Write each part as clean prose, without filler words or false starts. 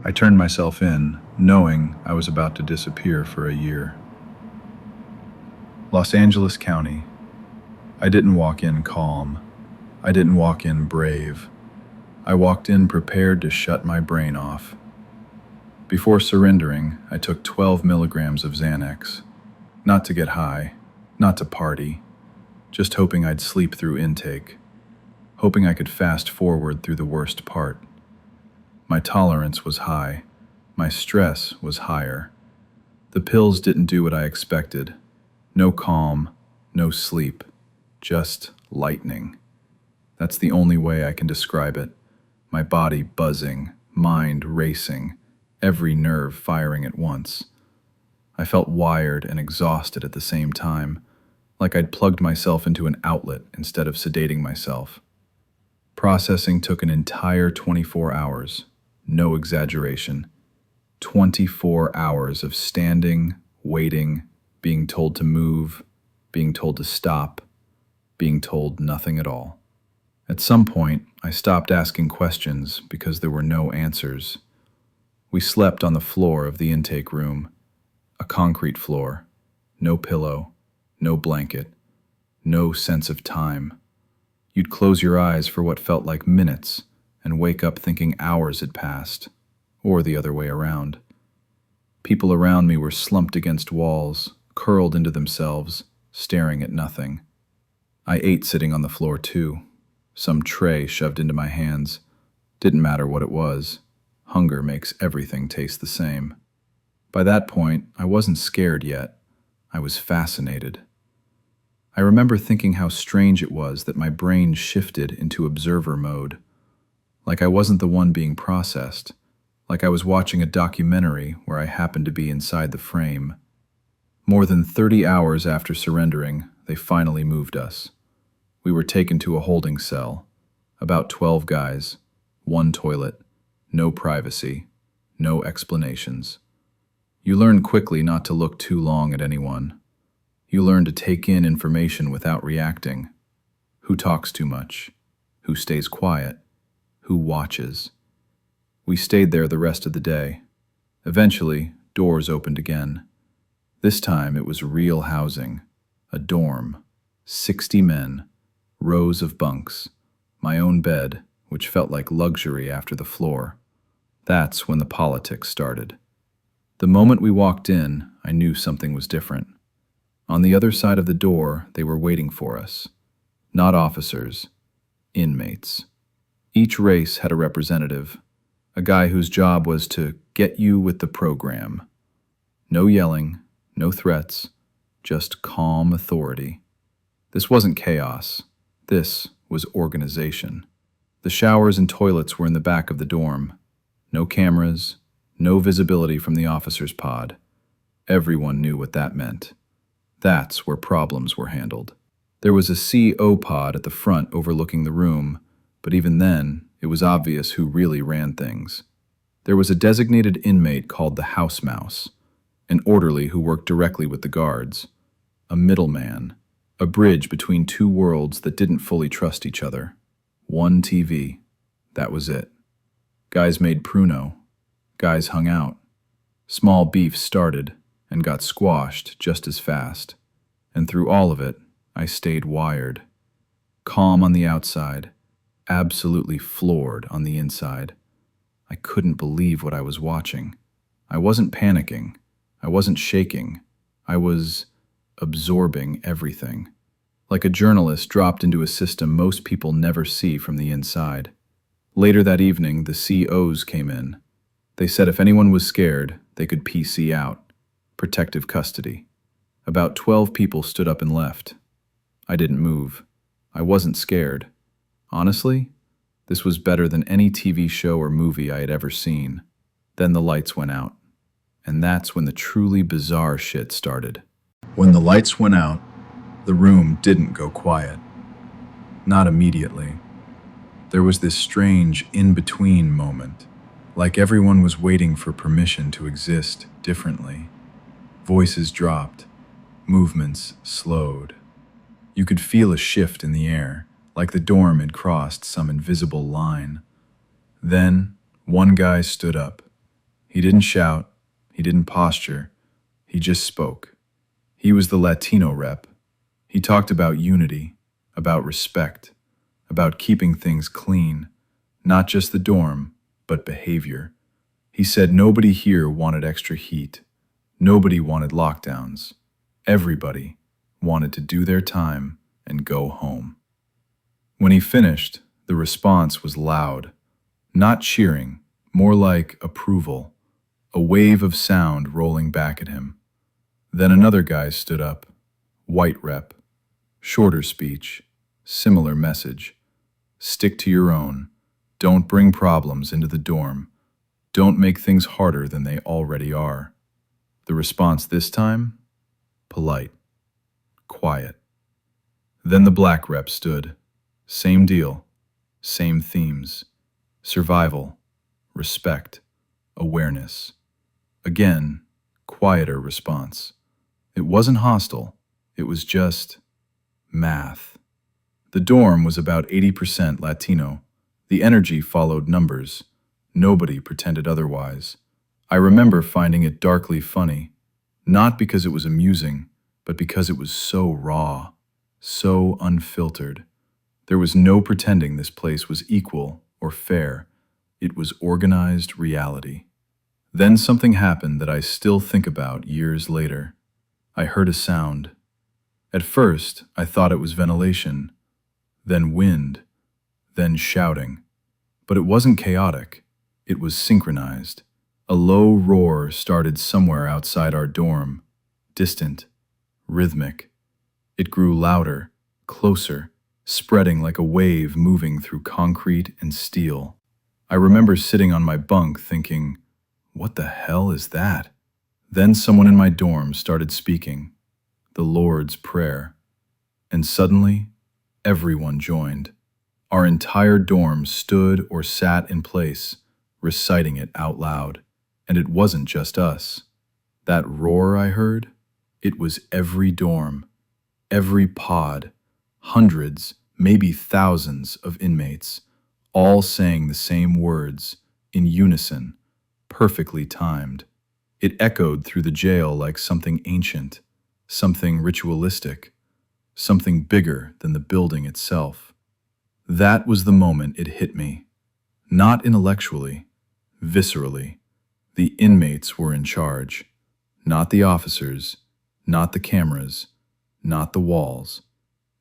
I turned myself in, knowing I was about to disappear for a year. Los Angeles County. I didn't walk in calm. I didn't walk in brave. I walked in prepared to shut my brain off. Before surrendering, I took 12 milligrams of Xanax. Not to get high, not to party, just hoping I'd sleep through intake, hoping I could fast forward through the worst part. My tolerance was high. My stress was higher. The pills didn't do what I expected. No calm, no sleep, just lightning. That's the only way I can describe it. My body buzzing, mind racing, every nerve firing at once. I felt wired and exhausted at the same time, like I'd plugged myself into an outlet instead of sedating myself. Processing took an entire 24 hours, no exaggeration. 24 hours of standing, waiting, being told to move, being told to stop, being told nothing at all. At some point, I stopped asking questions because there were no answers. We slept on the floor of the intake room, a concrete floor, no pillow, no blanket, no sense of time. You'd close your eyes for what felt like minutes and wake up thinking hours had passed, or the other way around. People around me were slumped against walls, curled into themselves, staring at nothing. I ate sitting on the floor too, some tray shoved into my hands. Didn't matter what it was. Hunger makes everything taste the same. By that point, I wasn't scared yet. I was fascinated. I remember thinking how strange it was that my brain shifted into observer mode. Like I wasn't the one being processed. Like I was watching a documentary where I happened to be inside the frame. More than 30 hours after surrendering, they finally moved us. We were taken to a holding cell. About 12 guys, one toilet, no privacy, no explanations. You learn quickly not to look too long at anyone. You learn to take in information without reacting. Who talks too much? Who stays quiet? Who watches? We stayed there the rest of the day. Eventually, doors opened again. This time it was real housing, a dorm, 60 men, rows of bunks, my own bed, which felt like luxury after the floor. That's when the politics started. The moment we walked in, I knew something was different. On the other side of the door, they were waiting for us. Not officers, inmates. Each race had a representative, a guy whose job was to get you with the program. No yelling, no threats, just calm authority. This wasn't chaos. This was organization. The showers and toilets were in the back of the dorm. No cameras, no visibility from the officer's pod. Everyone knew what that meant. That's where problems were handled. There was a CO pod at the front overlooking the room, but even then, it was obvious who really ran things. There was a designated inmate called the house mouse, an orderly who worked directly with the guards, a middleman, a bridge between two worlds that didn't fully trust each other. One TV. That was it. Guys made pruno. Guys hung out. Small beef started and got squashed just as fast. And through all of it, I stayed wired. Calm on the outside, absolutely floored on the inside. I couldn't believe what I was watching. I wasn't panicking. I wasn't shaking. I was absorbing everything. Like a journalist dropped into a system most people never see from the inside. Later that evening, the COs came in. They said if anyone was scared, they could PC out. Protective custody. About 12 people stood up and left. I didn't move. I wasn't scared. Honestly, this was better than any TV show or movie I had ever seen. Then the lights went out. And that's when the truly bizarre shit started. When the lights went out, the room didn't go quiet. Not immediately. There was this strange in-between moment, like everyone was waiting for permission to exist differently. Voices dropped, movements slowed. You could feel a shift in the air, like the dorm had crossed some invisible line. Then, one guy stood up, He didn't shout, he didn't posture, he just spoke. He was the Latino rep. He talked about unity, about respect, about keeping things clean, not just the dorm, but behavior. He said nobody here wanted extra heat. Nobody wanted lockdowns. Everybody wanted to do their time and go home. When he finished, the response was loud, not cheering, more like approval, a wave of sound rolling back at him. Then another guy stood up, white rep, shorter speech, similar message. Stick to your own. Don't bring problems into the dorm. Don't make things harder than they already are. The response this time? Polite. Quiet. Then the black rep stood. Same deal. Same themes. Survival. Respect. Awareness. Again, quieter response. It wasn't hostile. It was just math. The dorm was about 80% Latino. The energy followed numbers. Nobody pretended otherwise. I remember finding it darkly funny, not because it was amusing, but because it was so raw, so unfiltered. There was no pretending this place was equal or fair. It was organized reality. Then something happened that I still think about years later. I heard a sound. At first, I thought it was ventilation, then wind, then shouting. But it wasn't chaotic. It was synchronized. A low roar started somewhere outside our dorm, distant, rhythmic. It grew louder, closer, spreading like a wave moving through concrete and steel. I remember sitting on my bunk thinking, what the hell is that? Then someone in my dorm started speaking, the Lord's Prayer. And suddenly, everyone joined. Our entire dorm stood or sat in place, reciting it out loud. And it wasn't just us. That roar I heard, it was every dorm, every pod, hundreds, maybe thousands of inmates, all saying the same words, in unison, perfectly timed. It echoed through the jail like something ancient, something ritualistic, something bigger than the building itself. That was the moment it hit me. Not intellectually, viscerally. The inmates were in charge, not the officers, not the cameras, not the walls.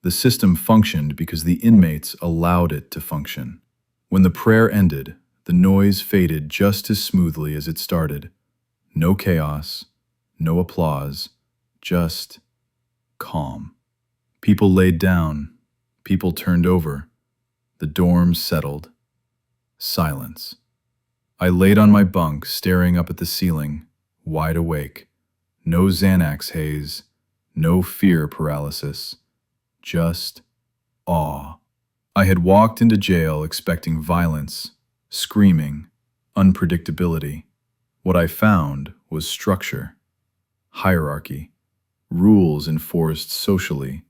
The system functioned because the inmates allowed it to function. When the prayer ended, the noise faded just as smoothly as it started. No chaos, no applause, just calm. People laid down, people turned over. The dorm settled. Silence. I laid on my bunk, staring up at the ceiling, wide awake. No Xanax haze, no fear paralysis, just awe. I had walked into jail expecting violence, screaming, unpredictability. What I found was structure, hierarchy, rules enforced socially,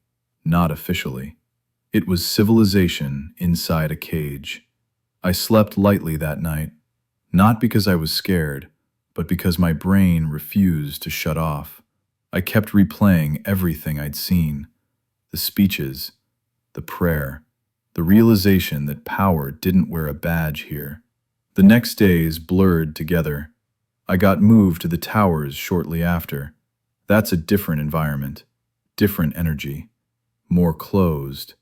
not officially. It was civilization inside a cage. I slept lightly that night. Not because I was scared, but because my brain refused to shut off. I kept replaying everything I'd seen. The speeches, the prayer, the realization that power didn't wear a badge here. The next days blurred together. I got moved to the towers shortly after. That's a different environment, different energy, more closed,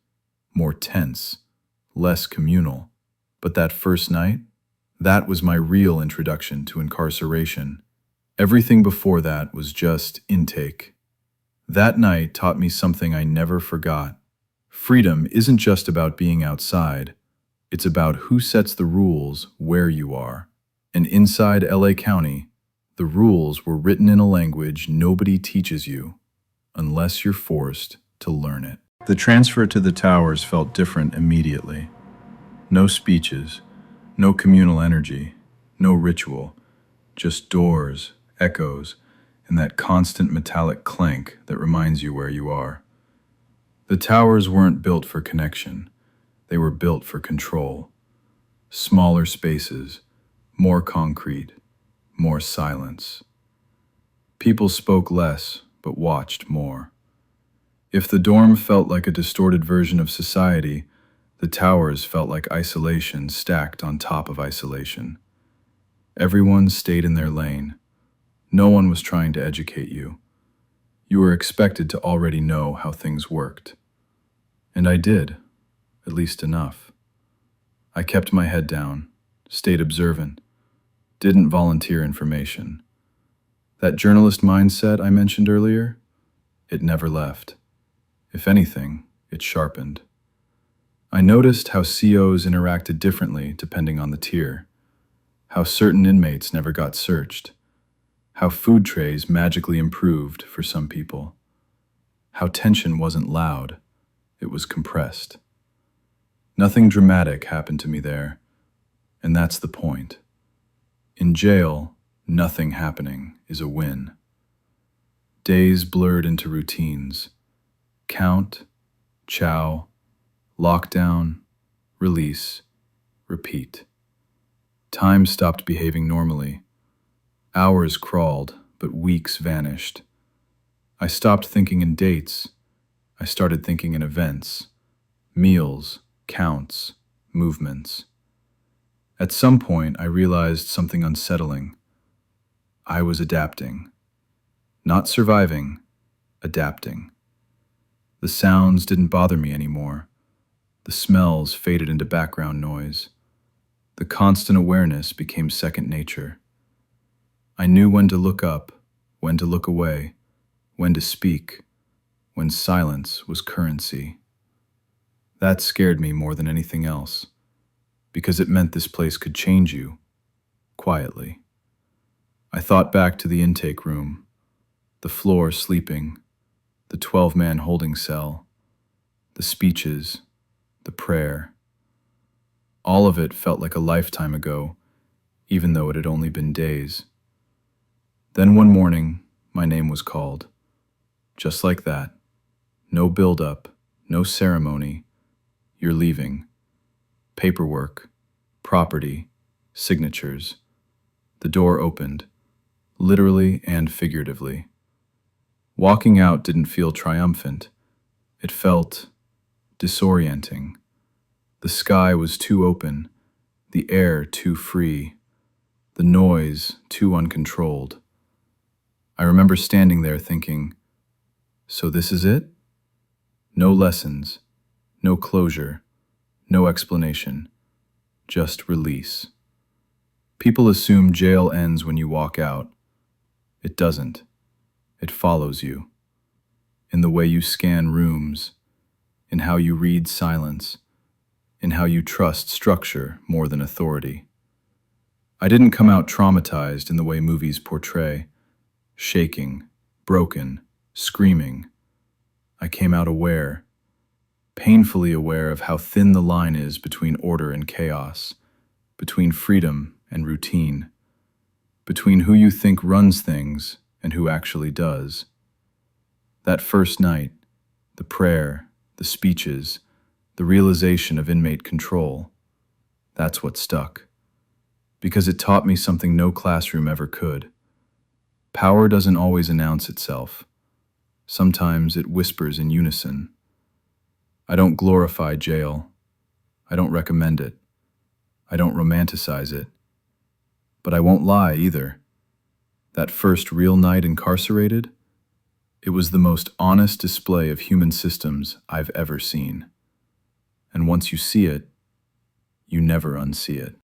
more tense, less communal. But that first night, that was my real introduction to incarceration. Everything before that was just intake. That night taught me something I never forgot. Freedom isn't just about being outside. It's about who sets the rules where you are. And inside LA County, the rules were written in a language nobody teaches you, unless you're forced to learn it. The transfer to the towers felt different immediately. No speeches. No communal energy, no ritual, just doors, echoes, and that constant metallic clank that reminds you where you are. The towers weren't built for connection, they were built for control. Smaller spaces, more concrete, more silence. People spoke less, but watched more. If the dorm felt like a distorted version of society, the towers felt like isolation stacked on top of isolation. Everyone stayed in their lane. No one was trying to educate you. You were expected to already know how things worked. And I did, at least enough. I kept my head down, stayed observant, didn't volunteer information. That journalist mindset I mentioned earlier, it never left. If anything, it sharpened. I noticed how COs interacted differently depending on the tier, how certain inmates never got searched, how food trays magically improved for some people, how tension wasn't loud, it was compressed. Nothing dramatic happened to me there, and that's the point. In jail, nothing happening is a win. Days blurred into routines. Count, chow, lockdown, release, repeat. Time stopped behaving normally. Hours crawled, but weeks vanished. I stopped thinking in dates. I started thinking in events, meals, counts, movements. At some point, I realized something unsettling. I was adapting. Not surviving, adapting. The sounds didn't bother me anymore. The smells faded into background noise. The constant awareness became second nature. I knew when to look up, when to look away, when to speak, when silence was currency. That scared me more than anything else, because it meant this place could change you, quietly. I thought back to the intake room, the floor sleeping, the 12-man holding cell, the speeches, the prayer. All of it felt like a lifetime ago, even though it had only been days. Then one morning, my name was called. Just like that. No build-up, no ceremony. You're leaving. Paperwork, property, signatures. The door opened, literally and figuratively. Walking out didn't feel triumphant. It felt disorienting. The sky was too open, the air too free, the noise too uncontrolled. I remember standing there thinking, so this is it? No lessons, no closure, no explanation, just release. People assume jail ends when you walk out. It doesn't. It follows you. In the way you scan rooms, in how you read silence, in how you trust structure more than authority. I didn't come out traumatized in the way movies portray, shaking, broken, screaming. I came out aware, painfully aware of how thin the line is between order and chaos, between freedom and routine, between who you think runs things and who actually does. That first night, the prayer, the speeches, the realization of inmate control, that's what stuck. Because it taught me something no classroom ever could. Power doesn't always announce itself. Sometimes it whispers in unison. I don't glorify jail. I don't recommend it. I don't romanticize it. But I won't lie either. That first real night incarcerated, it was the most honest display of human systems I've ever seen. And once you see it, you never unsee it.